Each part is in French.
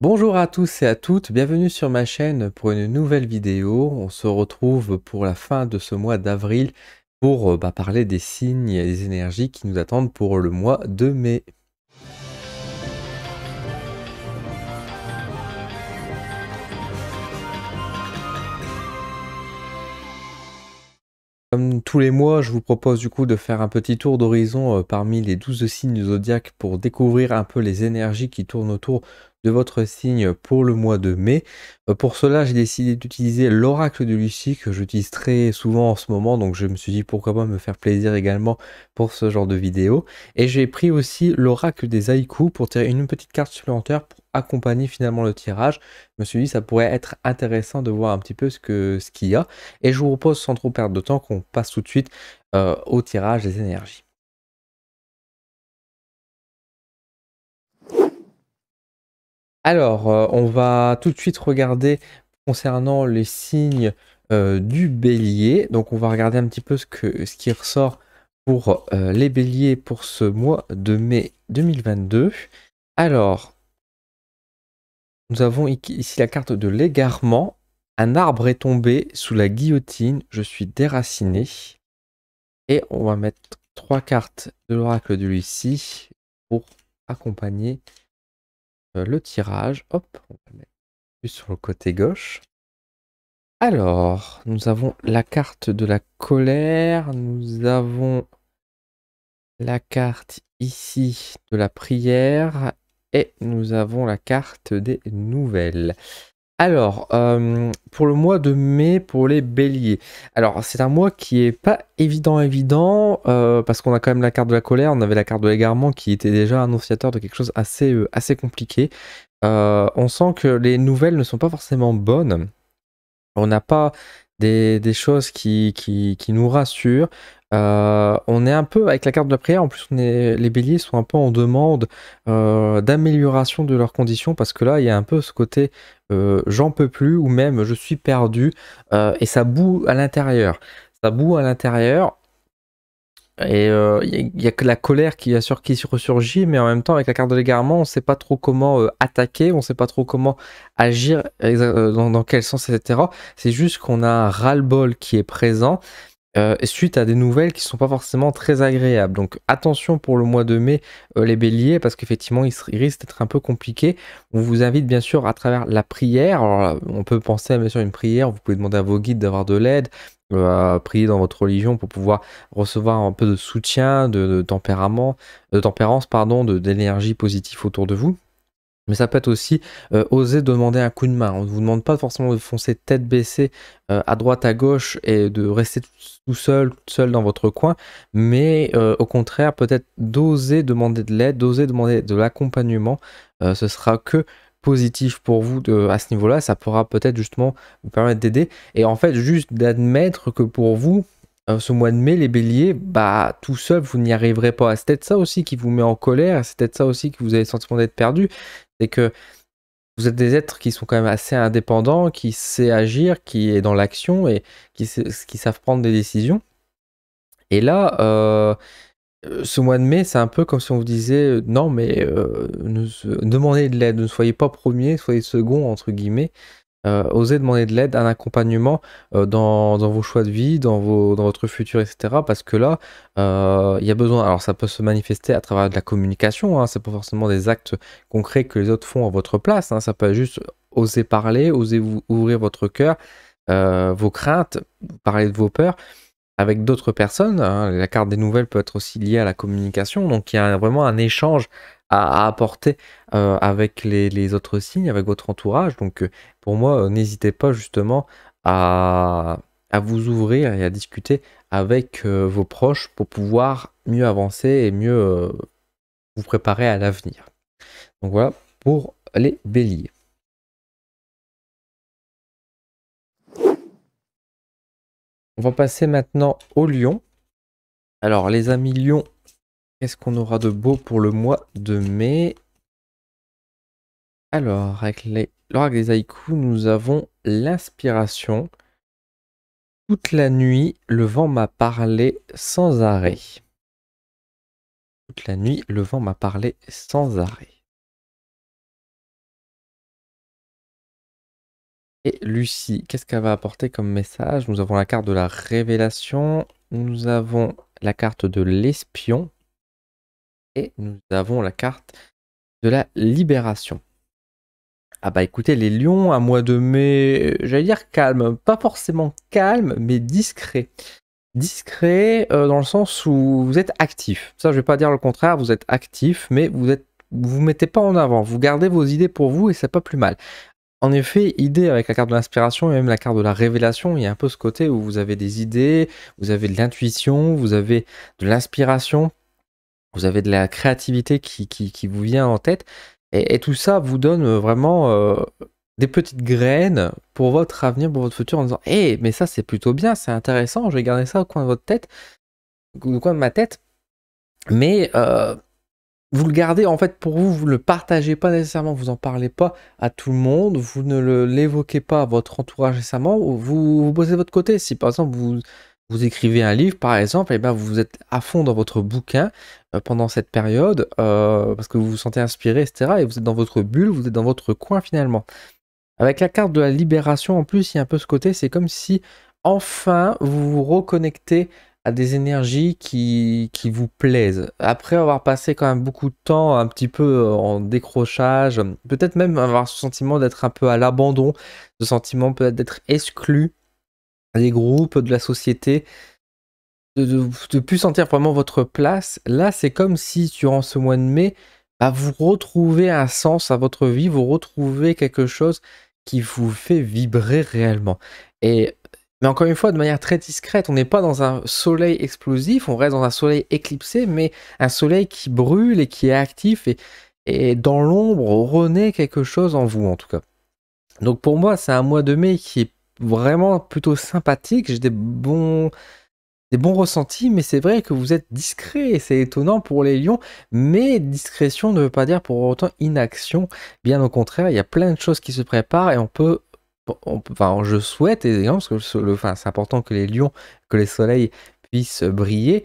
Bonjour à tous et à toutes, bienvenue sur ma chaîne pour une nouvelle vidéo. On se retrouve pour la fin de ce mois d'avril pour parler des signes et des énergies qui nous attendent pour le mois de mai. Comme tous les mois, je vous propose du coup de faire un petit tour d'horizon parmi les 12 signes du zodiaque pour découvrir un peu les énergies qui tournent autour de votre signe pour le mois de mai. Pour cela, j'ai décidé d'utiliser l'oracle de Lucie que j'utilise très souvent en ce moment, donc je me suis dit pourquoi pas me faire plaisir également pour ce genre de vidéo. Et j'ai pris aussi l'oracle des haïkus pour tirer une petite carte supplémentaire pour accompagner finalement le tirage. Je me suis dit ça pourrait être intéressant de voir un petit peu ce qu'il y a. Et je vous propose sans trop perdre de temps qu'on passe tout de suite au tirage des énergies. Alors, on va tout de suite regarder concernant les signes du bélier. Donc, on va regarder un petit peu ce qui ressort pour les béliers pour ce mois de mai 2022. Alors, nous avons ici la carte de l'égarement. Un arbre est tombé sous la guillotine, je suis déraciné. Et on va mettre 3 cartes de l'oracle de Lucie pour accompagner le tirage. Hop, on va mettre plus sur le côté gauche. Alors, nous avons la carte de la colère, nous avons la carte ici de la prière et nous avons la carte des nouvelles. Alors, pour le mois de mai, pour les béliers. Alors, c'est un mois qui est pas évident, parce qu'on a quand même la carte de la colère, on avait la carte de l'égarement qui était déjà annonciateur de quelque chose assez compliqué. On sent que les nouvelles ne sont pas forcément bonnes. On n'a pas des choses qui nous rassurent. On est un peu avec la carte de la prière, en plus les béliers sont un peu en demande d'amélioration de leurs conditions parce que là il y a un peu ce côté j'en peux plus ou même je suis perdu et ça boue à l'intérieur. Ça boue à l'intérieur et il y a que la colère qui ressurgit, mais en même temps avec la carte de l'égarement on sait pas trop comment attaquer, on sait pas trop comment agir, dans quel sens, etc. C'est juste qu'on a un ras-le-bol qui est présent suite à des nouvelles qui sont pas forcément très agréables. Donc attention pour le mois de mai, les béliers, parce qu'effectivement il risque d'être un peu compliqué. On vous invite bien sûr à travers la prière. Alors là, on peut penser à bien sûr une prière, vous pouvez demander à vos guides d'avoir de l'aide, à prier dans votre religion pour pouvoir recevoir un peu de soutien, de tempérament, de tempérance, pardon, d'énergie positive autour de vous. Mais ça peut être aussi oser demander un coup de main. On ne vous demande pas forcément de foncer tête baissée à droite, à gauche et de rester tout seul, toute seule dans votre coin, mais au contraire, peut-être d'oser demander de l'aide, d'oser demander de l'accompagnement. Ce sera que positif pour vous à ce niveau-là. Ça pourra peut-être justement vous permettre d'aider. Et en fait, juste d'admettre que pour vous, ce mois de mai, les béliers, bah tout seul, vous n'y arriverez pas. C'est peut-être ça aussi qui vous met en colère, c'est peut-être ça aussi que vous avez le sentiment d'être perdu. C'est que vous êtes des êtres qui sont quand même assez indépendants, qui sait agir, qui est dans l'action et qui savent prendre des décisions. Et là, ce mois de mai, c'est un peu comme si on vous disait non, mais demandez de l'aide, ne soyez pas premier, soyez second, entre guillemets. Osez demander de l'aide, un accompagnement dans vos choix de vie, dans votre futur, etc. Parce que là, il y a besoin. Alors, ça peut se manifester à travers de la communication, hein, c'est pas forcément des actes concrets que les autres font à votre place, hein, ça peut être juste oser parler, oser vous ouvrir votre cœur, vos craintes, parler de vos peurs avec d'autres personnes, hein. La carte des nouvelles peut être aussi liée à la communication, donc il y a vraiment un échange à apporter avec les autres signes, avec votre entourage. Donc pour moi, n'hésitez pas justement à vous ouvrir et à discuter avec vos proches pour pouvoir mieux avancer et mieux vous préparer à l'avenir. Donc voilà pour les béliers. On va passer maintenant au lion. Alors les amis lions, qu'est-ce qu'on aura de beau pour le mois de mai? Alors, avec l'oracle des haïkus, nous avons l'inspiration. Toute la nuit, le vent m'a parlé sans arrêt. Toute la nuit, le vent m'a parlé sans arrêt. Et Lucie, qu'est-ce qu'elle va apporter comme message? Nous avons la carte de la révélation, nous avons la carte de l'espion et nous avons la carte de la libération. Ah bah écoutez, les lions, un mois de mai, j'allais dire calme, pas forcément calme, mais discret. Discret dans le sens où vous êtes actif. Ça, je vais pas dire le contraire, vous êtes actif, mais vous mettez pas en avant. Vous gardez vos idées pour vous et c'est pas plus mal. En effet, idée avec la carte de l'inspiration et même la carte de la révélation, il y a un peu ce côté où vous avez des idées, vous avez de l'intuition, vous avez de l'inspiration, vous avez de la créativité qui vous vient en tête. Et tout ça vous donne vraiment des petites graines pour votre avenir, pour votre futur, en disant «Eh, mais ça c'est plutôt bien, c'est intéressant, je vais garder ça au coin de votre tête, au coin de ma tête». Mais vous le gardez en fait pour vous, vous le partagez pas nécessairement, vous en parlez pas à tout le monde, vous ne l'évoquez pas à votre entourage récemment, vous posez de votre côté. Si par exemple vous écrivez un livre par exemple, et ben vous êtes à fond dans votre bouquin pendant cette période parce que vous vous sentez inspiré, etc. Et vous êtes dans votre bulle, vous êtes dans votre coin finalement. Avec la carte de la libération en plus, il y a un peu ce côté, c'est comme si enfin vous vous reconnectez à des énergies qui vous plaisent. Après avoir passé quand même beaucoup de temps un petit peu en décrochage, peut-être même avoir ce sentiment d'être un peu à l'abandon, ce sentiment peut-être d'être exclu des groupes, de la société, de plus sentir vraiment votre place. Là, c'est comme si durant ce mois de mai, bah, vous retrouvez un sens à votre vie, vous retrouvez quelque chose qui vous fait vibrer réellement. Et mais encore une fois, de manière très discrète, on n'est pas dans un soleil explosif, on reste dans un soleil éclipsé, mais un soleil qui brûle et qui est actif et dans l'ombre renaît quelque chose en vous en tout cas. Donc pour moi, c'est un mois de mai qui est vraiment plutôt sympathique. J'ai des bons ressentis, mais c'est vrai que vous êtes discret, et c'est étonnant pour les lions, mais discrétion ne veut pas dire pour autant inaction, bien au contraire, il y a plein de choses qui se préparent et enfin, je souhaite, évidemment, parce que enfin, c'est important que les lions, que les soleils puissent briller,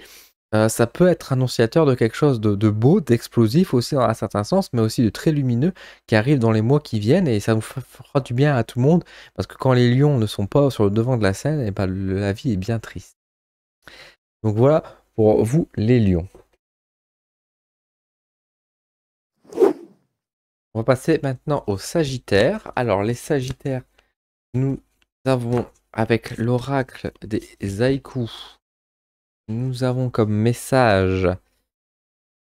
ça peut être annonciateur de quelque chose de beau, d'explosif aussi dans un certain sens, mais aussi de très lumineux qui arrive dans les mois qui viennent et ça vous fera du bien à tout le monde, parce que quand les lions ne sont pas sur le devant de la scène, et ben, la vie est bien triste. Donc voilà pour vous les lions. On va passer maintenant aux sagittaires. Alors les sagittaires, nous avons avec l'oracle des haïkus, nous avons comme message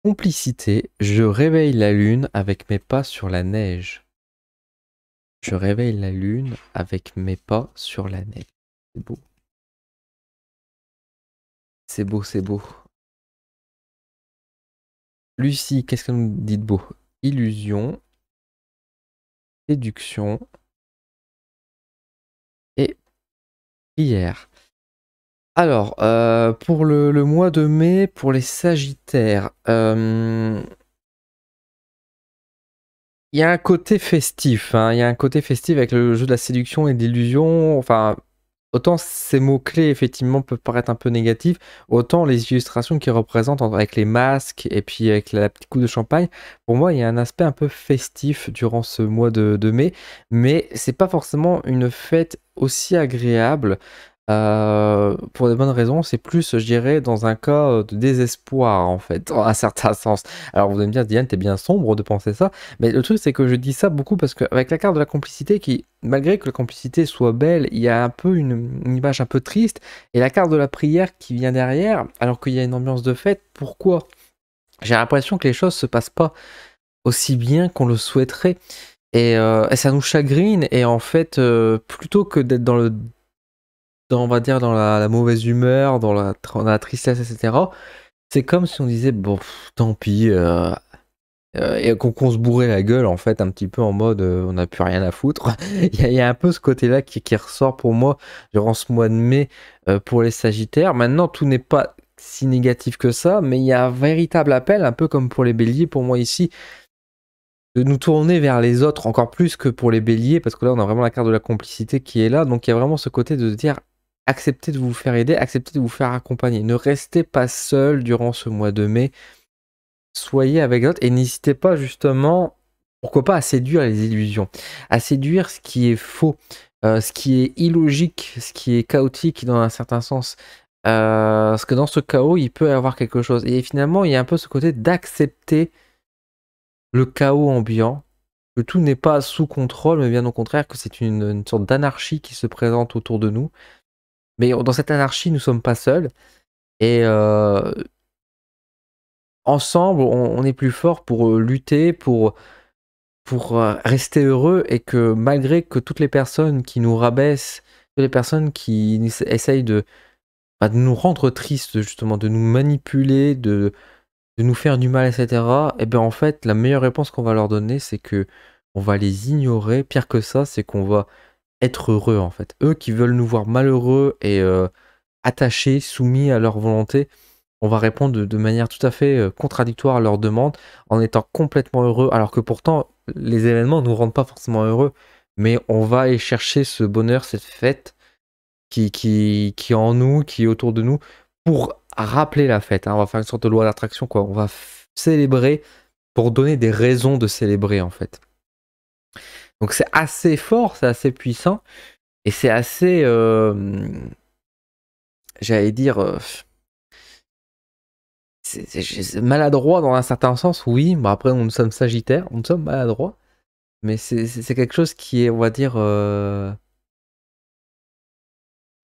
complicité, je réveille la lune avec mes pas sur la neige. Je réveille la lune avec mes pas sur la neige. C'est beau. C'est beau, c'est beau. Lucie, qu'est-ce que nous dit de beau? Illusion, séduction et prière. Alors, pour le mois de mai, pour les sagittaires, il y a un côté festif, hein, il y a un côté festif avec le jeu de la séduction et de l'illusion. Enfin, autant ces mots-clés, effectivement, peuvent paraître un peu négatifs, autant les illustrations qu'ils représentent avec les masques et puis avec la petite coupe de champagne, pour moi, il y a un aspect un peu festif durant ce mois de mai, mais c'est pas forcément une fête aussi agréable. Pour des bonnes raisons, c'est plus, je dirais, dans un cas de désespoir, en fait, dans un certain sens. Alors, vous allez me dire, Diane, t'es bien sombre de penser ça, mais le truc, c'est que je dis ça beaucoup parce qu'avec la carte de la complicité, qui, malgré que la complicité soit belle, il y a un peu une image un peu triste, et la carte de la prière qui vient derrière, alors qu'il y a une ambiance de fête, pourquoi? J'ai l'impression que les choses se passent pas aussi bien qu'on le souhaiterait, et ça nous chagrine, et en fait, plutôt que d'être on va dire, dans la mauvaise humeur, dans la tristesse, etc. C'est comme si on disait, bon, tant pis, et qu'on se bourrait la gueule, en fait, un petit peu en mode, on n'a plus rien à foutre. Il y a un peu ce côté-là qui ressort pour moi durant ce mois de mai pour les Sagittaires. Maintenant, tout n'est pas si négatif que ça, mais il y a un véritable appel, un peu comme pour les Béliers, pour moi ici, de nous tourner vers les autres encore plus que pour les Béliers, parce que là, on a vraiment la carte de la complicité qui est là. Donc, il y a vraiment ce côté de se dire, acceptez de vous faire aider, acceptez de vous faire accompagner. Ne restez pas seul durant ce mois de mai. Soyez avec d'autres et n'hésitez pas justement pourquoi pas à séduire les illusions, à séduire ce qui est faux, ce qui est illogique, ce qui est chaotique dans un certain sens. Parce que dans ce chaos, il peut y avoir quelque chose. Et finalement, il y a un peu ce côté d'accepter le chaos ambiant, que tout n'est pas sous contrôle, mais bien au contraire, que c'est une sorte d'anarchie qui se présente autour de nous. Mais dans cette anarchie, nous ne sommes pas seuls. Et ensemble, on est plus fort pour lutter, pour rester heureux, et que malgré que toutes les personnes qui nous rabaissent, toutes les personnes qui essayent de nous rendre tristes, justement, de nous manipuler, de nous faire du mal, etc., et bien en fait, la meilleure réponse qu'on va leur donner, c'est que on va les ignorer. Pire que ça, c'est qu'on va être heureux, en fait. Eux qui veulent nous voir malheureux et attachés, soumis à leur volonté, on va répondre de manière tout à fait contradictoire à leurs demandes, en étant complètement heureux, alors que pourtant, les événements ne nous rendent pas forcément heureux, mais on va aller chercher ce bonheur, cette fête qui est en nous, qui est autour de nous, pour rappeler la fête, hein. On va faire une sorte de loi d'attraction, quoi. On va célébrer pour donner des raisons de célébrer, en fait. Donc c'est assez fort, c'est assez puissant, et c'est assez, j'allais dire, c'est maladroit dans un certain sens, oui. Bah après, nous sommes sagittaires, nous sommes maladroits, mais c'est quelque chose qui est, on va dire,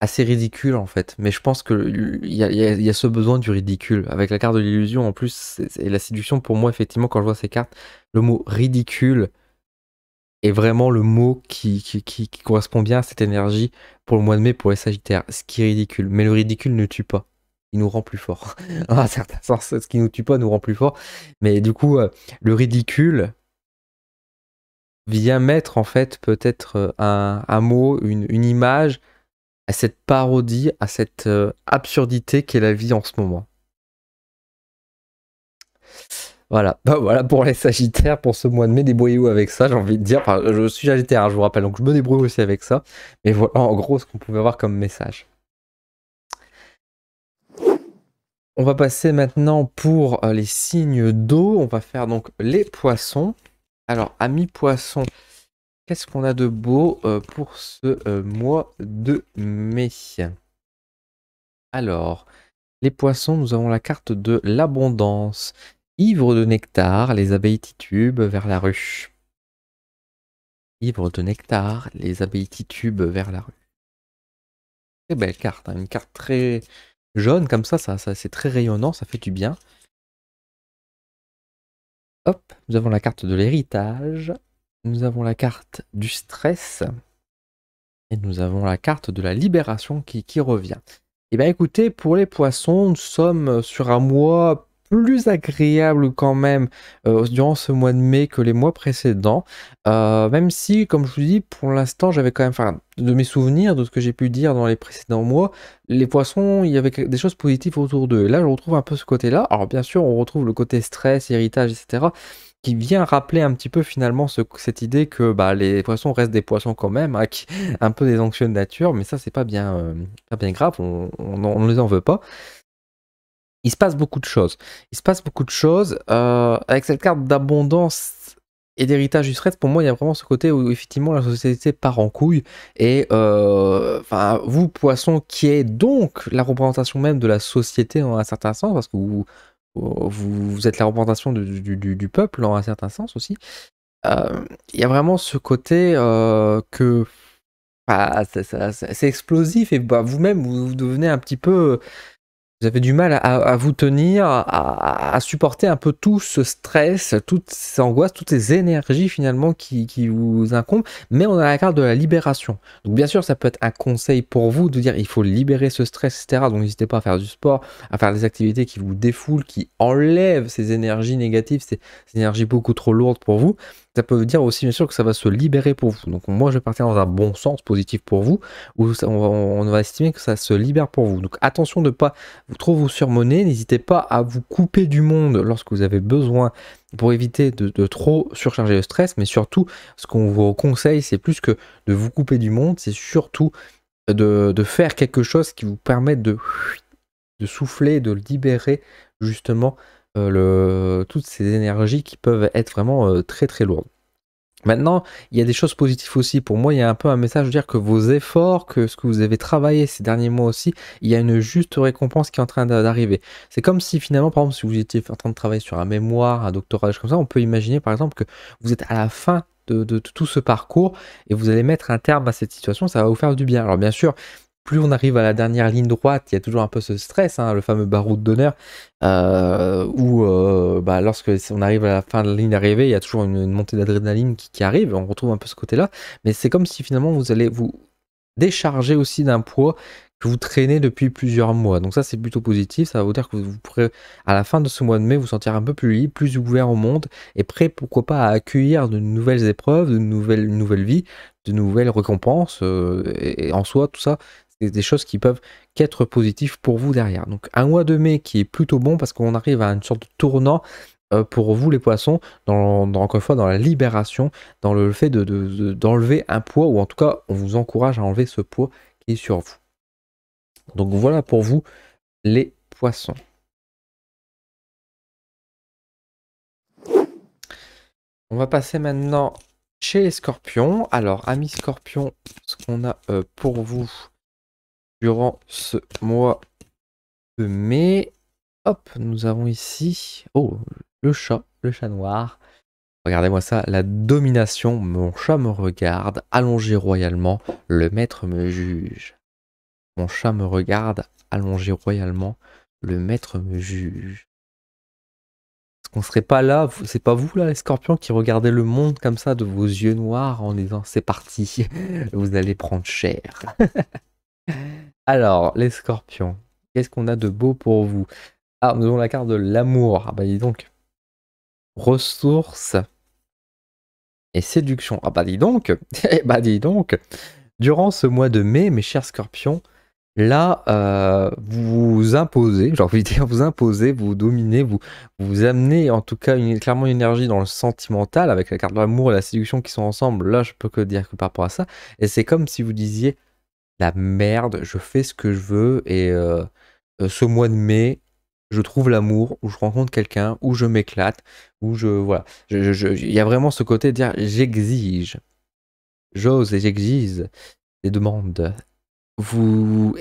assez ridicule en fait. Mais je pense qu'il y a ce besoin du ridicule. Avec la carte de l'illusion en plus, et la séduction, pour moi, effectivement, quand je vois ces cartes, le mot ridicule est vraiment le mot qui correspond bien à cette énergie pour le mois de mai pour les sagittaires. Ce qui est ridicule. Mais le ridicule ne tue pas. Il nous rend plus fort. En un certain sens, ce qui nous tue pas nous rend plus fort. Mais du coup, le ridicule vient mettre en fait peut-être un mot, une image à cette parodie, à cette absurdité qu'est la vie en ce moment. Voilà, bah voilà pour les Sagittaires, pour ce mois de mai, débrouillez-vous avec ça, j'ai envie de dire. Enfin, je suis Sagittaire, hein, je vous rappelle, donc je me débrouille aussi avec ça. Mais voilà en gros ce qu'on pouvait avoir comme message. On va passer maintenant pour les signes d'eau. On va faire donc les poissons. Alors, amis poissons, qu'est-ce qu'on a de beau pour ce mois de mai? Alors, les poissons, nous avons la carte de l'abondance. Ivre de nectar, les abeilles titubent vers la rue. Ivre de nectar, les abeilles titubent vers la rue. Très belle carte, hein, une carte très jaune comme ça, c'est très rayonnant, ça fait du bien. Hop, nous avons la carte de l'héritage, nous avons la carte du stress, et nous avons la carte de la libération qui revient. Et bien écoutez, pour les poissons, nous sommes sur un mois plus agréable quand même durant ce mois de mai que les mois précédents. Même si, comme je vous dis, pour l'instant, j'avais quand même, enfin, de mes souvenirs, de ce que j'ai pu dire dans les précédents mois, les poissons, il y avait des choses positives autour d'eux. Et là, je retrouve un peu ce côté-là. Alors bien sûr, on retrouve le côté stress, héritage, etc., qui vient rappeler un petit peu finalement cette idée que bah, les poissons restent des poissons quand même, hein, un peu des anxieux de nature, mais ça c'est pas bien grave, on ne les en veut pas. Il se passe beaucoup de choses. Il se passe beaucoup de choses. Avec cette carte d'abondance et d'héritage du stress, pour moi, il y a vraiment ce côté où effectivement la société part en couille. Et vous, poisson, qui est donc la représentation même de la société en un certain sens, parce que vous êtes la représentation du peuple en un certain sens aussi. Il y a vraiment ce côté que c'est explosif, et bah, vous-même vous devenez un petit peu, vous avez du mal à vous tenir, à supporter un peu tout ce stress, toutes ces angoisses, toutes ces énergies finalement qui vous incombent. Mais on a la carte de la libération. Donc bien sûr, ça peut être un conseil pour vous de dire il faut libérer ce stress, etc. Donc n'hésitez pas à faire du sport, à faire des activités qui vous défoulent, qui enlèvent ces énergies négatives, ces énergies beaucoup trop lourdes pour vous. Ça peut dire aussi bien sûr que ça va se libérer pour vous. Donc moi je vais partir dans un bon sens positif pour vous, où on va estimer que ça se libère pour vous. Donc attention de ne pas vous surmonner, n'hésitez pas à vous couper du monde lorsque vous avez besoin pour éviter de trop surcharger le stress, mais surtout ce qu'on vous conseille, c'est plus que de vous couper du monde, c'est surtout de faire quelque chose qui vous permette de souffler, de libérer justement toutes ces énergies qui peuvent être vraiment très très lourdes. Maintenant, il y a des choses positives aussi. Pour moi, il y a un peu un message de dire que vos efforts, que ce que vous avez travaillé ces derniers mois aussi, il y a une juste récompense qui est en train d'arriver. C'est comme si finalement, par exemple, si vous étiez en train de travailler sur un mémoire, un doctorat, des choses comme ça, on peut imaginer par exemple que vous êtes à la fin de tout ce parcours et vous allez mettre un terme à cette situation, ça va vous faire du bien. Alors bien sûr, plus on arrive à la dernière ligne droite, il y a toujours un peu ce stress, hein, le fameux baroud d'honneur, où bah, lorsque on arrive à la fin de la ligne d'arrivée, il y a toujours une montée d'adrénaline qui arrive, on retrouve un peu ce côté-là, mais c'est comme si finalement vous allez vous décharger aussi d'un poids que vous traînez depuis plusieurs mois. Donc ça, c'est plutôt positif, ça va vous dire que vous pourrez, à la fin de ce mois de mai, vous sentir un peu plus libre, plus ouvert au monde, et prêt, pourquoi pas, à accueillir de nouvelles épreuves, une nouvelle vie, de nouvelles récompenses, et en soi, tout ça, c'est des choses qui peuvent qu'être positives pour vous derrière. Donc un mois de mai qui est plutôt bon parce qu'on arrive à une sorte de tournant pour vous les poissons, encore une fois dans la libération, dans le fait d'enlever un poids, ou en tout cas on vous encourage à enlever ce poids qui est sur vous. Donc voilà pour vous les poissons. On va passer maintenant chez les scorpions. Alors amis scorpions, ce qu'on a pour vous durant ce mois de mai. Hop, nous avons ici, oh, le chat noir. Regardez-moi ça, la domination, mon chat me regarde, allongé royalement, le maître me juge. Mon chat me regarde, allongé royalement, le maître me juge. Est-ce qu'on serait pas là, c'est pas vous là les scorpions qui regardez le monde comme ça de vos yeux noirs en disant c'est parti, vous allez prendre cher. Alors, les scorpions, qu'est-ce qu'on a de beau pour vous? Ah, nous avons la carte de l'amour. Ah bah dis donc. Ressources et séduction. Ah bah dis donc. Eh bah dis donc. Durant ce mois de mai, mes chers scorpions, là, vous vous imposez, j'ai envie de dire, vous imposez, vous dominez, vous amenez en tout cas clairement une énergie dans le sentimental, avec la carte de l'amour et la séduction qui sont ensemble. Là, je peux que dire que par rapport à ça. Et c'est comme si vous disiez, la merde, je fais ce que je veux, et ce mois de mai, je trouve l'amour, où je rencontre quelqu'un, où je m'éclate, où je... Voilà. Il y a vraiment ce côté de dire, j'exige, j'ose et j'exige des demandes.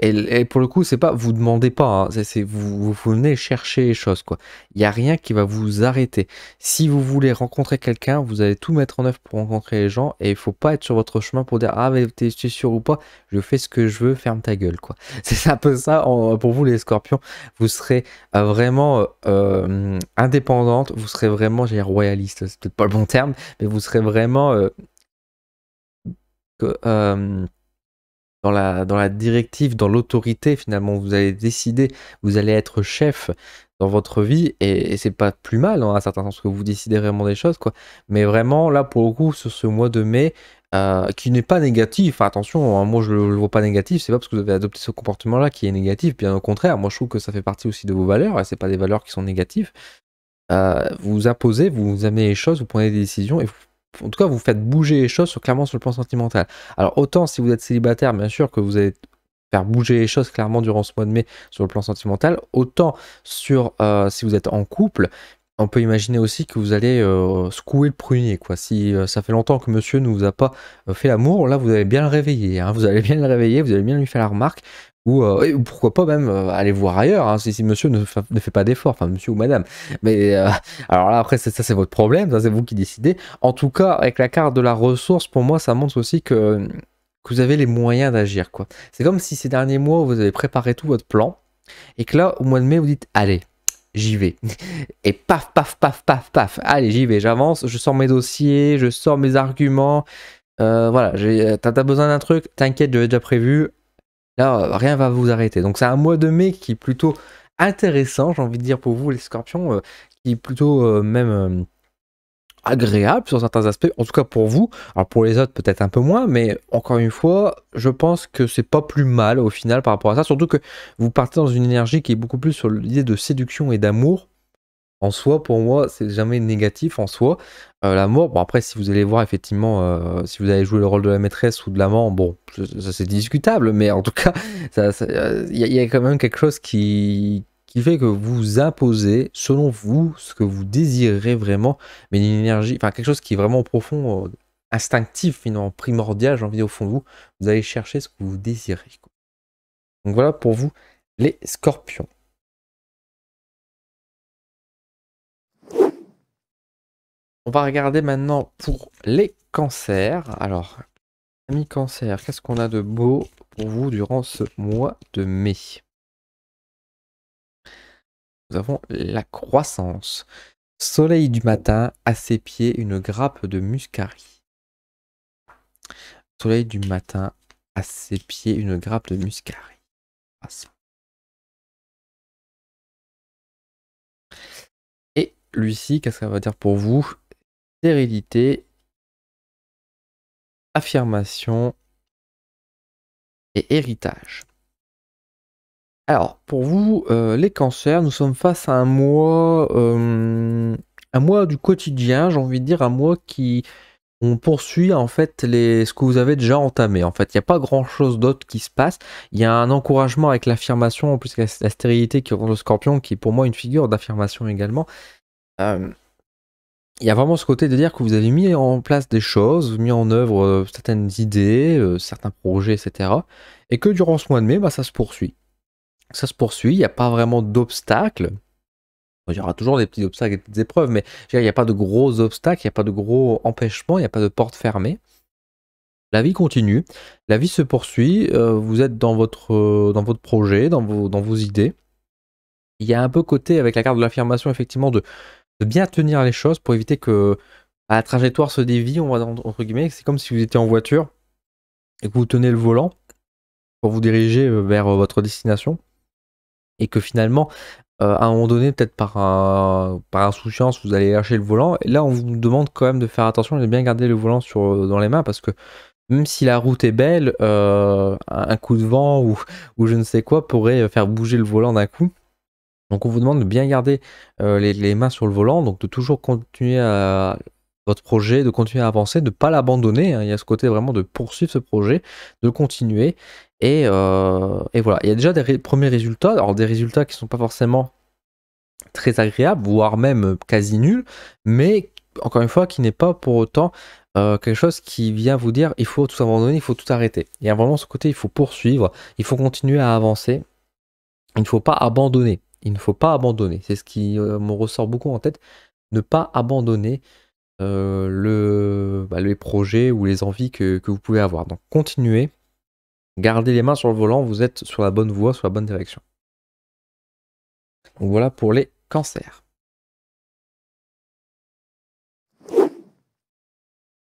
Et pour le coup, c'est pas, vous demandez pas, hein, vous venez chercher les choses, quoi. Il n'y a rien qui va vous arrêter. Si vous voulez rencontrer quelqu'un, vous allez tout mettre en œuvre pour rencontrer les gens, et il faut pas être sur votre chemin pour dire, ah, mais tu es sûr ou pas, je fais ce que je veux, ferme ta gueule, quoi. C'est un peu ça, pour vous, les scorpions. Vous serez vraiment indépendante, vous serez vraiment, j'ai royaliste, c'est peut-être pas le bon terme, mais vous serez vraiment dans la directive, dans l'autorité, finalement, vous allez décider, vous allez être chef dans votre vie, et c'est pas plus mal, hein, à certains sens, que vous décidez vraiment des choses, quoi. Mais vraiment, là, pour le coup, sur ce mois de mai, qui n'est pas négatif, attention, hein, moi je le vois pas négatif, c'est pas parce que vous avez adopté ce comportement-là qui est négatif, bien au contraire, moi je trouve que ça fait partie aussi de vos valeurs, et c'est pas des valeurs qui sont négatives. Vous imposez, vous amenez les choses, vous prenez des décisions, et en tout cas, vous faites bouger les choses clairement sur le plan sentimental. Alors, autant si vous êtes célibataire, bien sûr que vous allez faire bouger les choses clairement durant ce mois de mai sur le plan sentimental, autant sur si vous êtes en couple, on peut imaginer aussi que vous allez secouer le prunier, quoi. Si ça fait longtemps que monsieur ne vous a pas fait l'amour, là vous allez bien le réveiller, hein. Vous allez bien le réveiller, vous allez bien lui faire la remarque, ou pourquoi pas même aller voir ailleurs, hein, si monsieur ne fait pas d'effort, enfin monsieur ou madame. Mais alors là après ça c'est votre problème, ça c'est vous qui décidez. En tout cas, avec la carte de la ressource, pour moi ça montre aussi que vous avez les moyens d'agir, quoi. C'est comme si ces derniers mois vous avez préparé tout votre plan, et que là au mois de mai vous dites allez, j'y vais. Et paf, paf, paf, paf, paf. Allez, j'y vais, j'avance, je sors mes dossiers, je sors mes arguments. Voilà, t'as besoin d'un truc, t'inquiète, j'avais déjà prévu. Là, rien va vous arrêter. Donc c'est un mois de mai qui est plutôt intéressant, j'ai envie de dire, pour vous les scorpions, qui est plutôt même agréable sur certains aspects, en tout cas pour vous. Alors pour les autres peut-être un peu moins, mais encore une fois, je pense que c'est pas plus mal au final par rapport à ça, surtout que vous partez dans une énergie qui est beaucoup plus sur l'idée de séduction et d'amour. En soi, pour moi, c'est jamais négatif en soi. L'amour, bon après, si vous allez voir effectivement, si vous allez jouer le rôle de la maîtresse ou de l'amant, bon, ça c'est discutable, mais en tout cas, il y a quand même quelque chose qui fait que vous imposez, selon vous, ce que vous désirez vraiment, mais une énergie, enfin quelque chose qui est vraiment profond instinctif, finalement primordial, j'ai envie de dire, au fond de vous. Vous allez chercher ce que vous désirez, quoi. Donc voilà pour vous, les scorpions. On va regarder maintenant pour les cancers. Alors, amis cancer, qu'est-ce qu'on a de beau pour vous durant ce mois de mai? Nous avons la croissance. Soleil du matin, à ses pieds, une grappe de muscari. Soleil du matin, à ses pieds, une grappe de muscari. Et Lucie, qu'est-ce que ça va dire pour vous? Stérilité, affirmation et héritage. Alors, pour vous, les cancers, nous sommes face à un mois du quotidien, j'ai envie de dire, un mois qui on poursuit en fait ce que vous avez déjà entamé. En fait, il n'y a pas grand-chose d'autre qui se passe. Il y a un encouragement avec l'affirmation, en plus la stérilité qui rend le scorpion, qui est pour moi une figure d'affirmation également. Il y a vraiment ce côté de dire que vous avez mis en place des choses, mis en œuvre certaines idées, certains projets, etc. Et que durant ce mois de mai, bah, ça se poursuit. Ça se poursuit, il n'y a pas vraiment d'obstacles. Il y aura toujours des petits obstacles et des petites épreuves, mais il n'y a pas de gros obstacles, il n'y a pas de gros empêchements, il n'y a pas de porte fermée. La vie continue, la vie se poursuit, vous êtes dans votre projet, dans vos idées. Il y a un peu côté, avec la carte de l'affirmation, effectivement, de bien tenir les choses pour éviter que la trajectoire se dévie, on va entre guillemets. C'est comme si vous étiez en voiture et que vous tenez le volant pour vous diriger vers votre destination et que finalement, à un moment donné, peut-être par insouciance, vous allez lâcher le volant. Et là, on vous demande quand même de faire attention et de bien garder le volant dans les mains parce que même si la route est belle, un coup de vent ou je ne sais quoi pourrait faire bouger le volant d'un coup. Donc on vous demande de bien garder les mains sur le volant, donc de toujours continuer votre projet, de continuer à avancer, de ne pas l'abandonner, hein. Il y a ce côté vraiment de poursuivre ce projet, de continuer. Et voilà, il y a déjà des premiers résultats, alors des résultats qui ne sont pas forcément très agréable, voire même quasi nul, mais encore une fois, qui n'est pas pour autant quelque chose qui vient vous dire il faut tout abandonner, il faut tout arrêter. Il y a vraiment ce côté, il faut poursuivre, il faut continuer à avancer, il ne faut pas abandonner. Il ne faut pas abandonner. C'est ce qui me ressort beaucoup en tête. Ne pas abandonner les projets ou les envies que vous pouvez avoir. Donc continuez, gardez les mains sur le volant, vous êtes sur la bonne voie, sur la bonne direction. Donc voilà pour les cancers.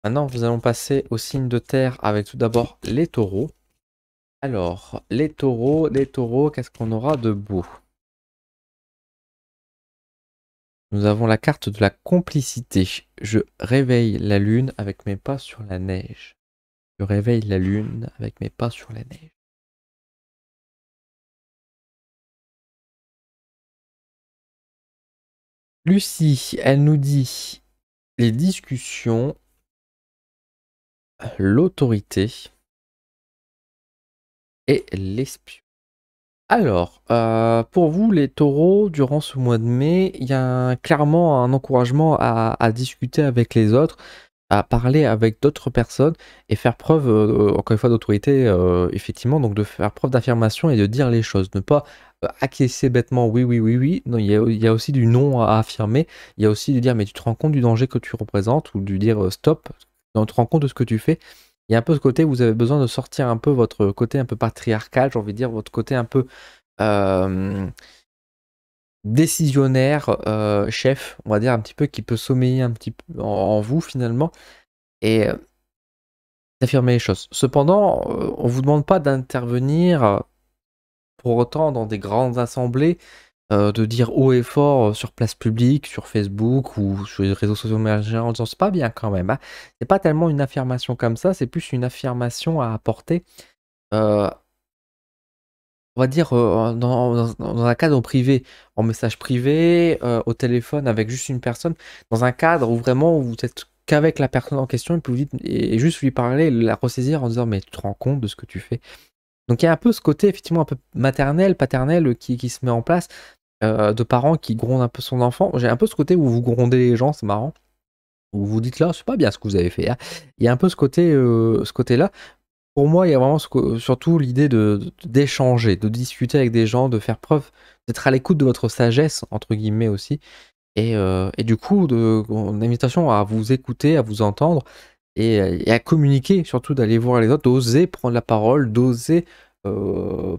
Maintenant, nous allons passer au signe de terre avec tout d'abord les taureaux. Alors, les taureaux, qu'est-ce qu'on aura de beau? Nous avons la carte de la complicité. Je réveille la lune avec mes pas sur la neige. Je réveille la lune avec mes pas sur la neige. Lucie, elle nous dit les discussions, l'autorité et l'espion. Alors, pour vous, les taureaux, durant ce mois de mai, il y a clairement un encouragement à discuter avec les autres, à parler avec d'autres personnes et faire preuve, encore une fois, d'autorité, effectivement, donc de faire preuve d'affirmation et de dire les choses. Ne pas acquiescer bêtement, oui, oui, oui, oui. Non, il y a aussi du non à affirmer. Il y a aussi de dire, mais tu te rends compte du danger que tu représentes ou de dire stop, tu te rends compte de ce que tu fais. Il y a un peu ce côté où vous avez besoin de sortir un peu votre côté un peu patriarcal, j'ai envie de dire, votre côté un peu décisionnaire, chef, on va dire un petit peu, qui peut sommeiller un petit peu en vous finalement, et d'affirmer les choses. Cependant, on vous demande pas d'intervenir pour autant dans des grandes assemblées, de dire haut et fort sur place publique, sur Facebook ou sur les réseaux sociaux émergents en disant c'est pas bien quand même, hein. C'est pas tellement une affirmation comme ça, c'est plus une affirmation à apporter. On va dire, dans un cadre privé, en message privé, au téléphone avec juste une personne, dans un cadre où vraiment vous êtes qu'avec la personne en question et puis vous dites et juste lui parler, la ressaisir en disant: «Mais tu te rends compte de ce que tu fais?» Donc il y a un peu ce côté effectivement un peu maternel, paternel, qui se met en place, de parents qui grondent un peu son enfant. J'ai un peu ce côté où vous grondez les gens, c'est marrant. Vous vous dites là, c'est pas bien ce que vous avez fait, hein. Il y a un peu ce côté-là. Pour moi, il y a vraiment surtout l'idée d'échanger, de discuter avec des gens, de faire preuve, d'être à l'écoute de votre sagesse, entre guillemets aussi. Et du coup, une invitation à vous écouter, à vous entendre et à communiquer, surtout d'aller voir les autres, d'oser prendre la parole, d'oser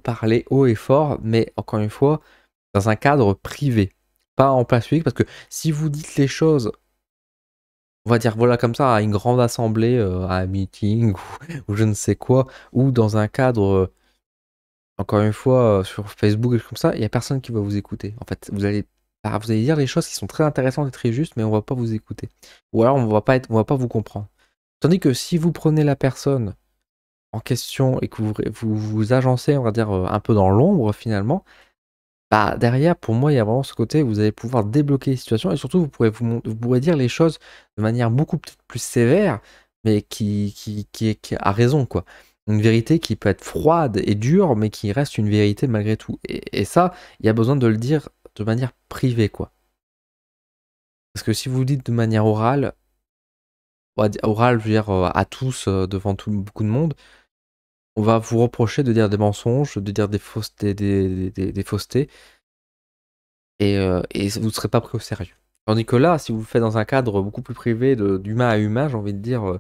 parler haut et fort, mais encore une fois, dans un cadre privé, pas en place publique, parce que si vous dites les choses, on va dire voilà comme ça, à une grande assemblée, à un meeting ou je ne sais quoi, ou dans un cadre, encore une fois, sur Facebook et comme ça, il y a personne qui va vous écouter. En fait, vous allez dire des choses qui sont très intéressantes et très justes, mais on va pas vous écouter. Ou alors on va pas vous comprendre. Tandis que si vous prenez la personne en question et que vous agencez, on va dire, un peu dans l'ombre finalement, bah, derrière, pour moi, il y a vraiment ce côté où vous allez pouvoir débloquer les situations et surtout vous pourrez dire les choses de manière beaucoup peut-être plus sévère, mais qui a raison, quoi. Une vérité qui peut être froide et dure, mais qui reste une vérité malgré tout. Et ça, il y a besoin de le dire de manière privée, quoi. Parce que si vous le dites de manière orale, orale, je veux dire, à tous, devant beaucoup de monde, on va vous reprocher de dire des mensonges, de dire des faussetés, des faussetés, et vous ne serez pas pris au sérieux. Tandis que là, si vous le faites dans un cadre beaucoup plus privé, d'humain à humain, j'ai envie de dire,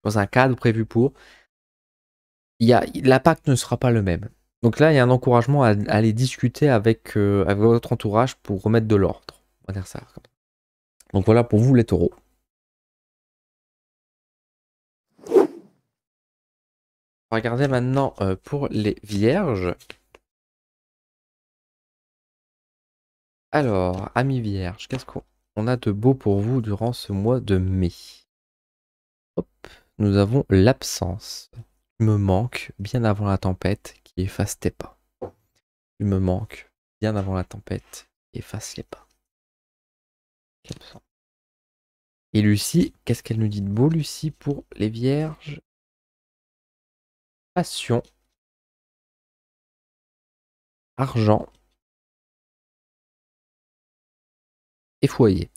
dans un cadre prévu pour, l'impact ne sera pas le même. Donc là, il y a un encouragement à aller discuter avec votre entourage pour remettre de l'ordre. On va dire ça. Donc voilà pour vous les taureaux. On va regarder maintenant pour les vierges. Alors, amis vierges, qu'est-ce qu'on a de beau pour vous durant ce mois de mai? Hop, nous avons l'absence. Tu me manques bien avant la tempête qui efface tes pas. Tu me manques bien avant la tempête qui efface les pas. L'absence. Et Lucie, qu'est-ce qu'elle nous dit de beau, Lucie, pour les vierges? Passion, argent et foyer.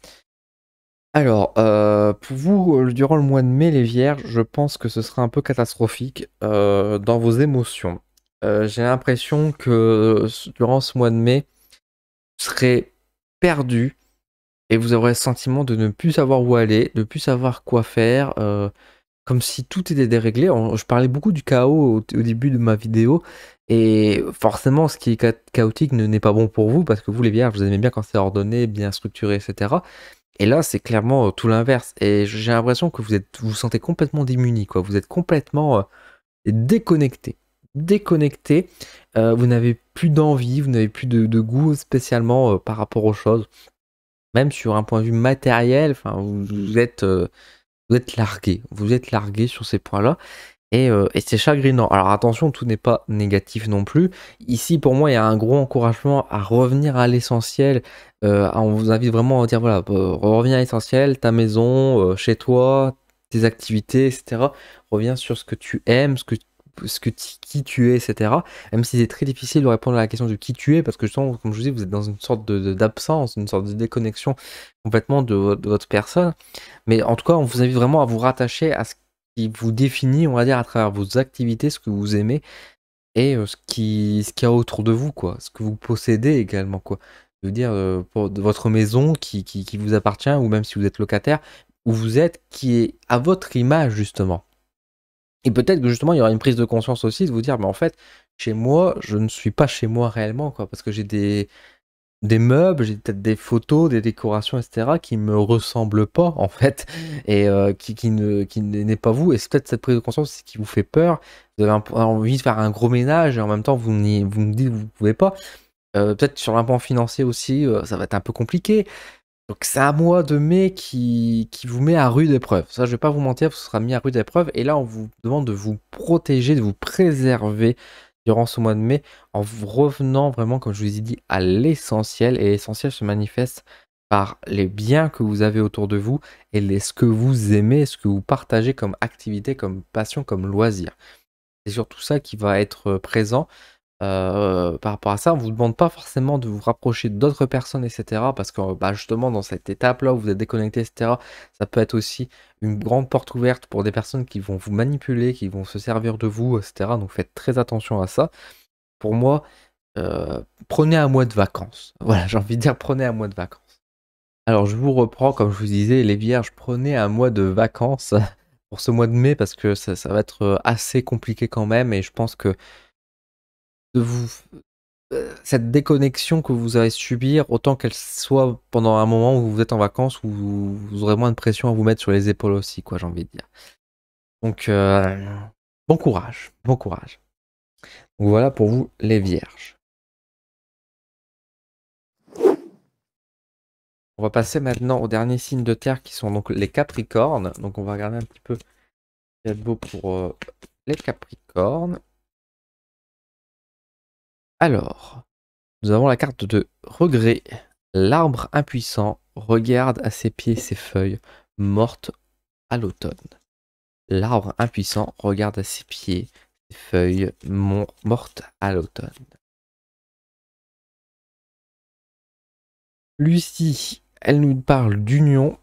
Alors, pour vous, durant le mois de mai, les vierges, je pense que ce sera un peu catastrophique dans vos émotions. J'ai l'impression que durant ce mois de mai, vous serez perdu et vous aurez le sentiment de ne plus savoir où aller, de ne plus savoir quoi faire, comme si tout était déréglé. Je parlais beaucoup du chaos au début de ma vidéo, et forcément, ce qui est chaotique n'est pas bon pour vous, parce que vous, les vierges, vous aimez bien quand c'est ordonné, bien structuré, etc. Et là, c'est clairement tout l'inverse. Et j'ai l'impression que vous sentez complètement démuni, quoi. Vous êtes complètement déconnecté. Déconnecté. Vous n'avez plus d'envie, vous n'avez plus de goût spécialement par rapport aux choses. Même sur un point de vue matériel, enfin, vous êtes largué. Vous êtes largué sur ces points-là. Et c'est chagrinant. Alors attention, tout n'est pas négatif non plus. Ici, pour moi, il y a un gros encouragement à revenir à l'essentiel. On vous invite vraiment à dire, voilà, reviens à l'essentiel, ta maison, chez toi, tes activités, etc. Reviens sur ce que tu aimes, qui tu es, etc. Même si c'est très difficile de répondre à la question de qui tu es, parce que justement, comme je vous dis, vous êtes dans une sorte d'absence, une sorte de déconnexion complètement de votre personne. Mais en tout cas, on vous invite vraiment à vous rattacher à ce qui vous définit, on va dire, à travers vos activités, ce que vous aimez et ce qu'il y a autour de vous, quoi. Ce que vous possédez également, quoi. Je veux dire, de votre maison qui vous appartient, ou même si vous êtes locataire, où vous êtes, qui est à votre image, justement. Et peut-être que justement, il y aura une prise de conscience aussi de vous dire, mais en fait, chez moi, je ne suis pas chez moi réellement, quoi, parce que j'ai des meubles, j'ai peut-être des photos, des décorations, etc., qui me ressemblent pas, en fait, et qui n'est pas vous. Et c'est peut-être cette prise de conscience qui vous fait peur. Vous avez envie de faire un gros ménage, et en même temps, vous me dites que vous pouvez pas. Peut-être sur un plan financier aussi, ça va être un peu compliqué. Donc c'est un mois de mai qui vous met à rude épreuve. Ça, je vais pas vous mentir, vous sera mis à rude épreuve. Et là, on vous demande de vous protéger, de vous préserver durant ce mois de mai, en vous revenant vraiment, comme je vous ai dit, à l'essentiel. Et l'essentiel se manifeste par les biens que vous avez autour de vous et ce que vous aimez, ce que vous partagez comme activité, comme passion, comme loisir. C'est surtout ça qui va être présent. par rapport à ça, on vous demande pas forcément de vous rapprocher d'autres personnes et cetera parce que, bah, justement dans cette étape-là où vous êtes déconnecté et cetera, ça peut être aussi une grande porte ouverte pour des personnes qui vont vous manipuler, qui vont se servir de vous et cetera, donc faites très attention à ça. Pour moi, prenez un mois de vacances. Voilà, j'ai envie de dire prenez un mois de vacances. Alors je vous reprends, comme je vous disais, les vierges, prenez un mois de vacances pour ce mois de mai parce que ça va être, assez compliqué quand même et je pense que de vous cette déconnexion que vous allez subir, autant qu'elle soit pendant un moment où vous êtes en vacances, où vous aurez moins de pression à vous mettre sur les épaules aussi, quoi, j'ai envie de dire. Donc, bon courage, bon courage. Donc voilà pour vous les vierges. On va passer maintenant aux derniers signes de terre qui sont donc les capricornes. Donc on va regarder un petit peu ce qu'il y a de beau pour les capricornes. Alors, nous avons la carte de regret. L'arbre impuissant regarde à ses pieds ses feuilles mortes à l'automne. L'arbre impuissant regarde à ses pieds ses feuilles mortes à l'automne. Lucie, elle nous parle d'union,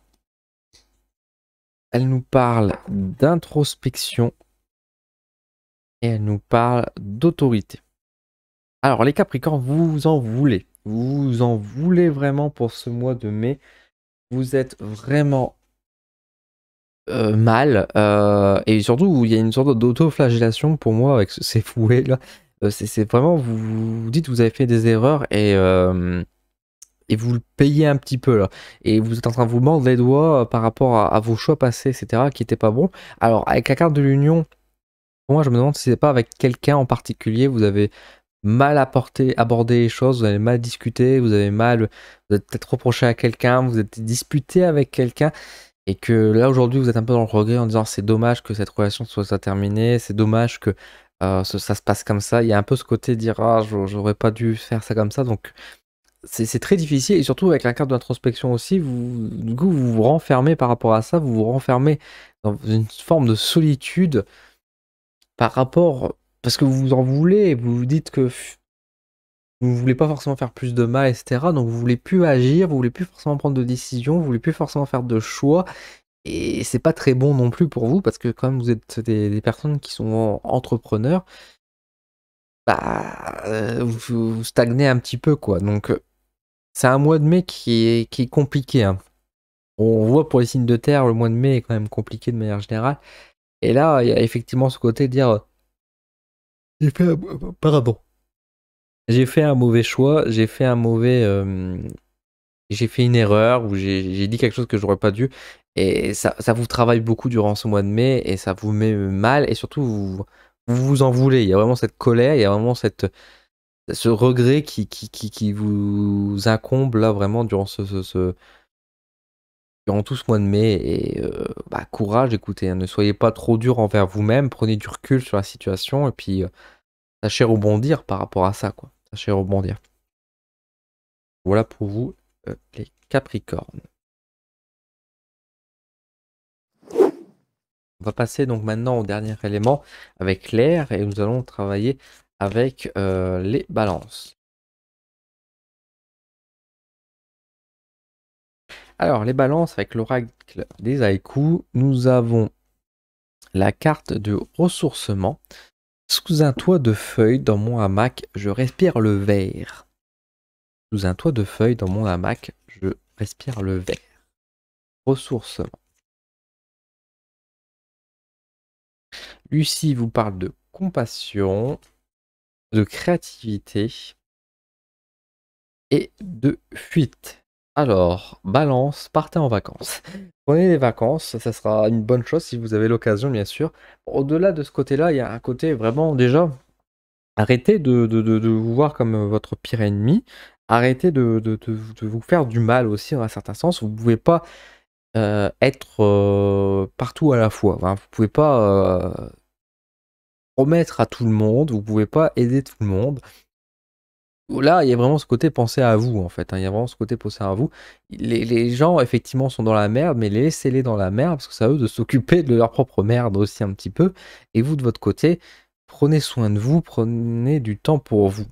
elle nous parle d'introspection et elle nous parle d'autorité. Alors les Capricornes, vous en voulez. Vous en voulez vraiment pour ce mois de mai. Vous êtes vraiment mal. Et surtout, il y a une sorte d'autoflagellation pour moi avec ces fouets là. C'est vraiment, vous dites que vous avez fait des erreurs et vous le payez un petit peu là. Et vous êtes en train de vous mordre les doigts par rapport à vos choix passés, etc., qui n'étaient pas bons. Alors, avec la carte de l'union, pour moi, je me demande si c'est pas avec quelqu'un en particulier, vous avez mal abordé les choses, vous avez mal discuté, vous avez peut-être reproché à quelqu'un, vous êtes disputé avec quelqu'un, et que là aujourd'hui vous êtes un peu dans le regret en disant c'est dommage que cette relation soit terminée, c'est dommage que ça se passe comme ça. Il y a un peu ce côté de dire ah j'aurais pas dû faire ça comme ça, donc c'est très difficile, et surtout avec la carte d'introspection aussi, du coup vous vous renfermez par rapport à ça, vous vous renfermez dans une forme de solitude par rapport, parce que vous vous en voulez, et vous vous dites que vous voulez pas forcément faire plus de mal, etc. Donc vous voulez plus agir, vous voulez plus forcément prendre de décisions, vous voulez plus forcément faire de choix, et c'est pas très bon non plus pour vous, parce que comme vous êtes des personnes qui sont entrepreneurs, bah, vous stagnez un petit peu, quoi. Donc c'est un mois de mai qui est compliqué, hein. On voit pour les signes de terre, le mois de mai est quand même compliqué de manière générale. Et là, il y a effectivement ce côté de dire j'ai fait pardon. J'ai fait un mauvais choix, j'ai fait une erreur ou j'ai dit quelque chose que j'aurais pas dû. Et ça vous travaille beaucoup durant ce mois de mai et ça vous met mal. Et surtout, vous en voulez. Il y a vraiment cette colère, il y a vraiment ce regret qui vous incombe là vraiment durant tout ce mois de mai. Et bah, courage, écoutez, hein, ne soyez pas trop dur envers vous-même, prenez du recul sur la situation et puis sachez rebondir par rapport à ça, quoi. Sachez rebondir. Voilà pour vous, les Capricornes. On va passer donc maintenant au dernier élément avec l'air et nous allons travailler avec les balances. Alors les balances avec l'oracle des haïkus, nous avons la carte de ressourcement. Sous un toit de feuilles dans mon hamac, je respire le vert. Sous un toit de feuilles dans mon hamac, je respire le vert. Ressourcement. Lucie vous parle de compassion, de créativité et de fuite. Alors, balance, partez en vacances. Prenez les vacances, ça sera une bonne chose si vous avez l'occasion, bien sûr. Au-delà de ce côté-là, il y a un côté vraiment déjà, arrêtez de vous voir comme votre pire ennemi. Arrêtez de vous faire du mal aussi, dans un certain sens. Vous ne pouvez pas être partout à la fois. Enfin, vous ne pouvez pas promettre à tout le monde, vous ne pouvez pas aider tout le monde. Là, il y a vraiment ce côté penser à vous, en fait, hein. Il y a vraiment ce côté penser à vous. Les gens, effectivement, sont dans la merde, mais laissez-les dans la merde, parce que c'est à eux de s'occuper de leur propre merde aussi un petit peu. Et vous, de votre côté, prenez soin de vous, prenez du temps pour vous.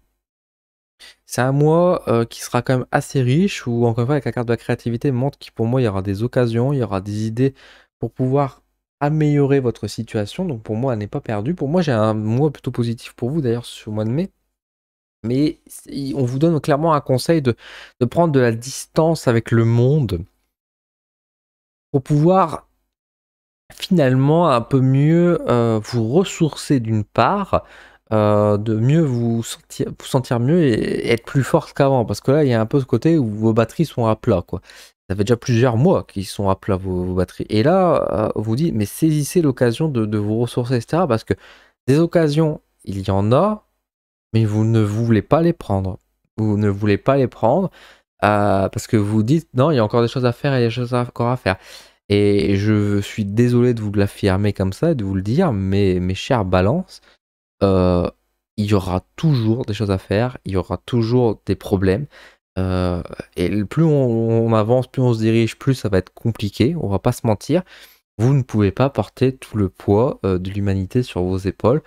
C'est un mois qui sera quand même assez riche, où encore une fois, avec la carte de la créativité, montre qu'il pour moi, il y aura des occasions, il y aura des idées pour pouvoir améliorer votre situation. Donc pour moi, elle n'est pas perdue. Pour moi, j'ai un mois plutôt positif pour vous, d'ailleurs, sur le mois de mai. Mais on vous donne clairement un conseil de prendre de la distance avec le monde pour pouvoir finalement un peu mieux vous ressourcer d'une part, de mieux vous sentir mieux et être plus fort qu'avant. Parce que là, il y a un peu ce côté où vos batteries sont à plat, quoi. Ça fait déjà plusieurs mois qu'ils sont à plat, vos batteries. Et là, vous dites, mais saisissez l'occasion de vous ressourcer, etc. Parce que des occasions, il y en a, mais vous ne voulez pas les prendre. Vous ne voulez pas les prendre parce que vous dites, non, il y a encore des choses à faire et des choses encore à faire. Et je suis désolé de vous l'affirmer comme ça, de vous le dire, mais mes chères balances, il y aura toujours des choses à faire, il y aura toujours des problèmes. Et plus on avance, plus on se dirige, plus ça va être compliqué, on va pas se mentir. Vous ne pouvez pas porter tout le poids de l'humanité sur vos épaules.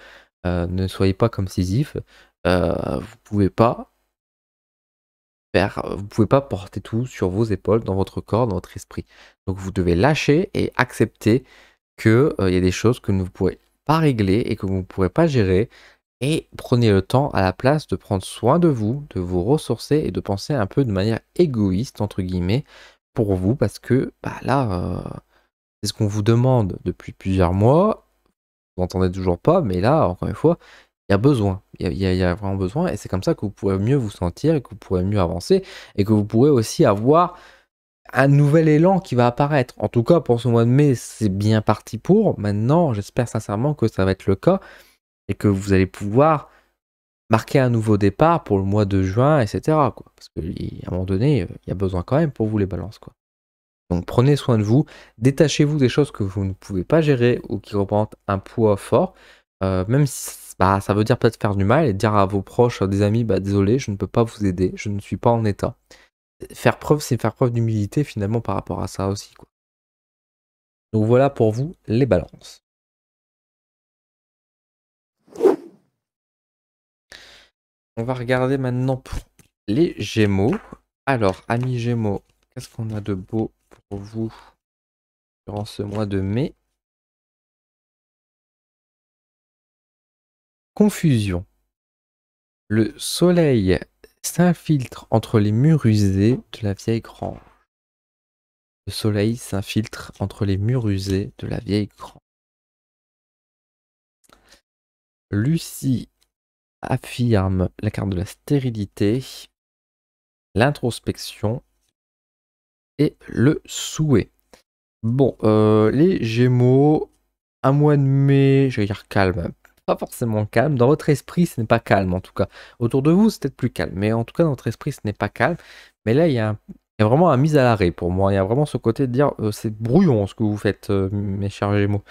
Ne soyez pas comme Sisyphe. Vous pouvez pas vous pouvez pas porter tout sur vos épaules, dans votre corps, dans votre esprit. Donc vous devez lâcher et accepter que il y a des choses que vous ne pourrez pas régler et que vous ne pourrez pas gérer. Et prenez le temps à la place de prendre soin de vous ressourcer et de penser un peu de manière égoïste, entre guillemets, pour vous, parce que bah là, c'est ce qu'on vous demande depuis plusieurs mois. Vous n'entendez toujours pas, mais là, encore une fois, il y a besoin. Il y a vraiment besoin, et c'est comme ça que vous pourrez mieux vous sentir, et que vous pourrez mieux avancer, et que vous pourrez aussi avoir un nouvel élan qui va apparaître. En tout cas, pour ce mois de mai, c'est bien parti pour. Maintenant, j'espère sincèrement que ça va être le cas, et que vous allez pouvoir marquer un nouveau départ pour le mois de juin, etc., quoi. Parce qu'à un moment donné, il y a besoin quand même pour vous les balances, quoi. Donc prenez soin de vous, détachez-vous des choses que vous ne pouvez pas gérer ou qui représentent un poids fort, même si bah, ça veut dire peut-être faire du mal et dire à vos proches, à des amis, bah désolé, je ne peux pas vous aider, je ne suis pas en état. Faire preuve, c'est faire preuve d'humilité finalement par rapport à ça aussi, quoi. Donc voilà pour vous les balances. On va regarder maintenant pour les Gémeaux. Alors, amis Gémeaux, qu'est-ce qu'on a de beau pour vous durant ce mois de mai? Confusion. Le soleil s'infiltre entre les murs usés de la vieille grange. Le soleil s'infiltre entre les murs usés de la vieille grange. Lucie affirme la carte de la stérilité, l'introspection et le souhait. Bon, les Gémeaux, un mois de mai, je vais dire calme. Pas forcément calme. Dans votre esprit, ce n'est pas calme en tout cas. Autour de vous, c'est peut-être plus calme. Mais en tout cas, dans votre esprit, ce n'est pas calme. Mais là, il y a vraiment un mise à l'arrêt pour moi. Il y a vraiment ce côté de dire c'est brouillon ce que vous faites, mes chers Gémeaux.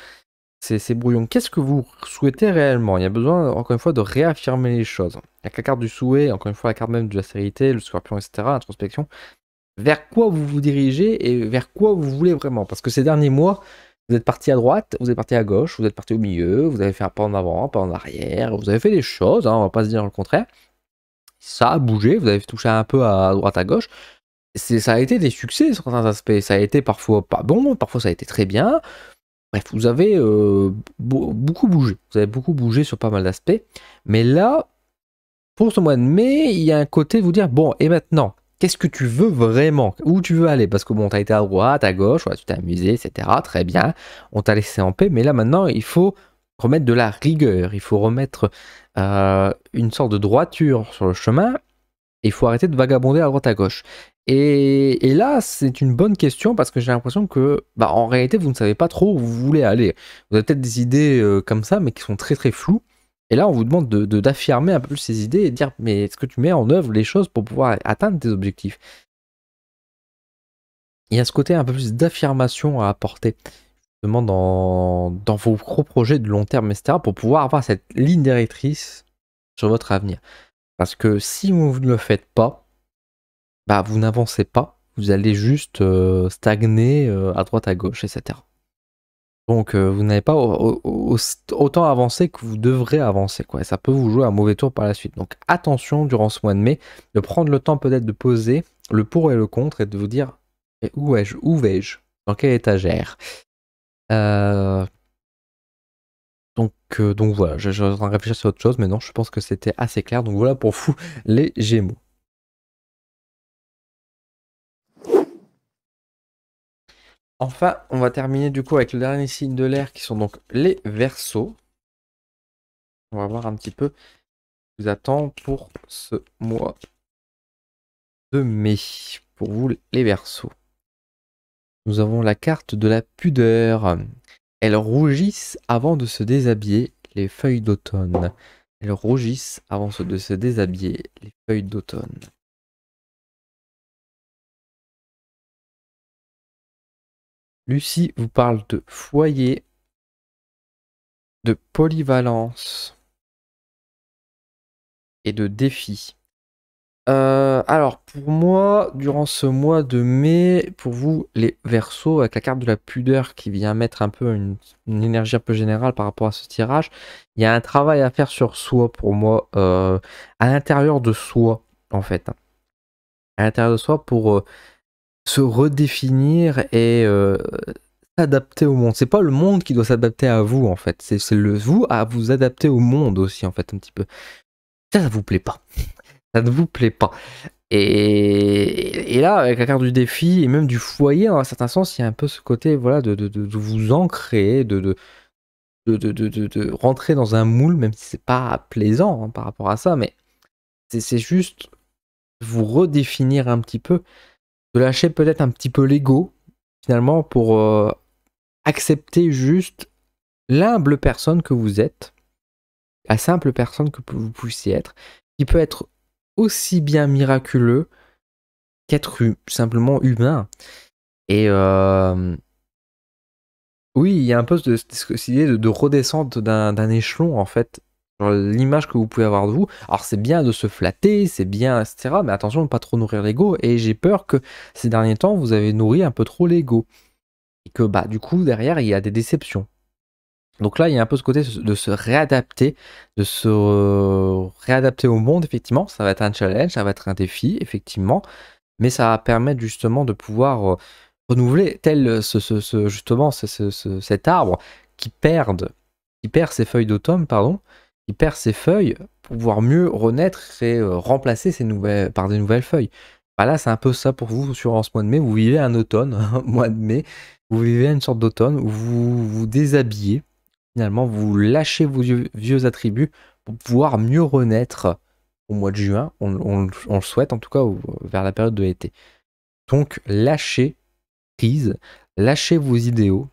C'est brouillon. Qu'est-ce que vous souhaitez réellement? Il y a besoin, encore une fois, de réaffirmer les choses. Avec la carte du souhait, encore une fois, la carte même de la sérénité, le scorpion, etc., introspection. Vers quoi vous vous dirigez et vers quoi vous voulez vraiment? Parce que ces derniers mois, vous êtes parti à droite, vous êtes parti à gauche, vous êtes parti au milieu, vous avez fait un pas en avant, un pas en arrière, vous avez fait des choses, hein, on va pas se dire le contraire. Ça a bougé, vous avez touché un peu à droite, à gauche. Ça a été des succès sur certains aspects. Ça a été parfois pas bon, parfois ça a été très bien. Bref, vous avez beaucoup bougé. Vous avez beaucoup bougé sur pas mal d'aspects. Mais là, pour ce mois de mai, il y a un côté de vous dire, bon, et maintenant, qu'est-ce que tu veux vraiment? Où tu veux aller? Parce que bon, t'as été à droite, à gauche, ouais, tu t'es amusé, etc. Très bien. On t'a laissé en paix. Mais là, maintenant, il faut remettre de la rigueur. Il faut remettre une sorte de droiture sur le chemin. Il faut arrêter de vagabonder à droite à gauche. Et là, c'est une bonne question parce que j'ai l'impression que, bah, en réalité, vous ne savez pas trop où vous voulez aller. Vous avez peut-être des idées comme ça, mais qui sont très très floues. Et là, on vous demande d'affirmer un peu plus ces idées et de dire, mais est-ce que tu mets en œuvre les choses pour pouvoir atteindre tes objectifs? Il y a ce côté un peu plus d'affirmation à apporter, justement, dans vos gros projets de long terme, etc., pour pouvoir avoir cette ligne directrice sur votre avenir. Parce que si vous ne le faites pas, bah, vous n'avancez pas, vous allez juste stagner à droite à gauche, etc. Donc vous n'avez pas autant avancé que vous devrez avancer, quoi. Et ça peut vous jouer un mauvais tour par la suite. Donc attention durant ce mois de mai, de prendre le temps peut-être de poser le pour et le contre et de vous dire où vais-je, dans quelle étagère. Donc voilà, je suis en train de réfléchir sur autre chose, mais non, je pense que c'était assez clair. Donc voilà pour vous les Gémeaux. Enfin, on va terminer du coup avec le dernier signe de l'air qui sont donc les Verseaux. On va voir un petit peu ce qui vous attend pour ce mois de mai. Pour vous les Verseaux. Nous avons la carte de la pudeur. Elles rougissent avant de se déshabiller, les feuilles d'automne. Elles rougissent avant de se déshabiller, les feuilles d'automne. Lucie vous parle de foyer, de polyvalence et de défi. Alors, pour moi, durant ce mois de mai, pour vous, les Verseaux, avec la carte de la pudeur qui vient mettre un peu une énergie un peu générale par rapport à ce tirage, il y a un travail à faire sur soi pour moi, à l'intérieur de soi, en fait. À l'intérieur de soi pour se redéfinir et s'adapter au monde. C'est pas le monde qui doit s'adapter à vous, en fait. C'est le vous à vous adapter au monde aussi, en fait, un petit peu. Ça vous plaît pas. Ça ne vous plaît pas. Et là, avec la carte du défi et même du foyer, dans un certain sens, il y a un peu ce côté voilà, de vous ancrer, de rentrer dans un moule, même si c'est pas plaisant hein, par rapport à ça, mais c'est juste vous redéfinir un petit peu, de lâcher peut-être un petit peu l'ego, finalement, pour accepter juste l'humble personne que vous êtes, la simple personne que vous puissiez être, qui peut être aussi bien miraculeux qu'être simplement humain. Et oui, il y a un peu cette idée de redescendre d'un échelon, en fait, genre l'image que vous pouvez avoir de vous. Alors c'est bien de se flatter, c'est bien, etc. Mais attention de ne pas trop nourrir l'ego. Et j'ai peur que ces derniers temps, vous avez nourri un peu trop l'ego. Et que bah du coup, derrière, il y a des déceptions. Donc là, il y a un peu ce côté de se réadapter, de se réadapter au monde, effectivement. Ça va être un challenge, ça va être un défi, effectivement. Mais ça va permettre justement de pouvoir renouveler, tel justement cet arbre qui perd ses feuilles d'automne, pardon, qui perd ses feuilles pour pouvoir mieux renaître et remplacer par des nouvelles feuilles. Bah là, c'est un peu ça pour vous en ce mois de mai. Vous vivez un automne, un mois de mai, vous vivez une sorte d'automne où vous vous déshabillez. Finalement, vous lâchez vos vieux attributs pour pouvoir mieux renaître au mois de juin. On le souhaite en tout cas vers la période de l'été. Donc, lâchez prise, lâchez vos idéaux,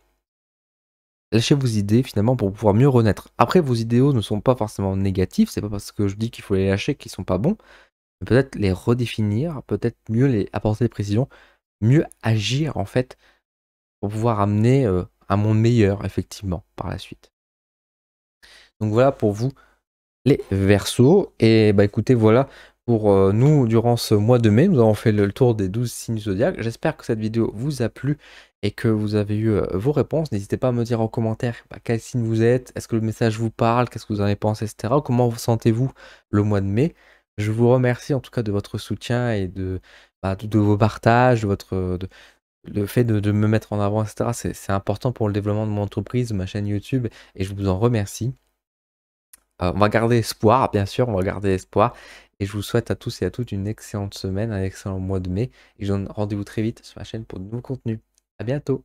lâchez vos idées finalement pour pouvoir mieux renaître. Après, vos idéaux ne sont pas forcément négatifs, c'est pas parce que je dis qu'il faut les lâcher qu'ils sont pas bons, mais peut-être les redéfinir, peut-être mieux les apporter des précisions, mieux agir en fait pour pouvoir amener un monde meilleur effectivement par la suite. Donc voilà pour vous les Verseaux. Et bah écoutez, voilà pour nous durant ce mois de mai. Nous avons fait le tour des 12 signes zodiaques. J'espère que cette vidéo vous a plu et que vous avez eu vos réponses. N'hésitez pas à me dire en commentaire quel signe vous êtes, est-ce que le message vous parle, qu'est-ce que vous en avez pensé, etc. Comment vous sentez-vous le mois de mai. Je vous remercie en tout cas de votre soutien et de vos partages, le fait de me mettre en avant, etc. C'est important pour le développement de mon entreprise, de ma chaîne YouTube, et je vous en remercie. On va garder espoir, bien sûr, on va garder espoir. Et je vous souhaite à tous et à toutes une excellente semaine, un excellent mois de mai. Et je vous donne rendez-vous très vite sur ma chaîne pour de nouveaux contenus. À bientôt!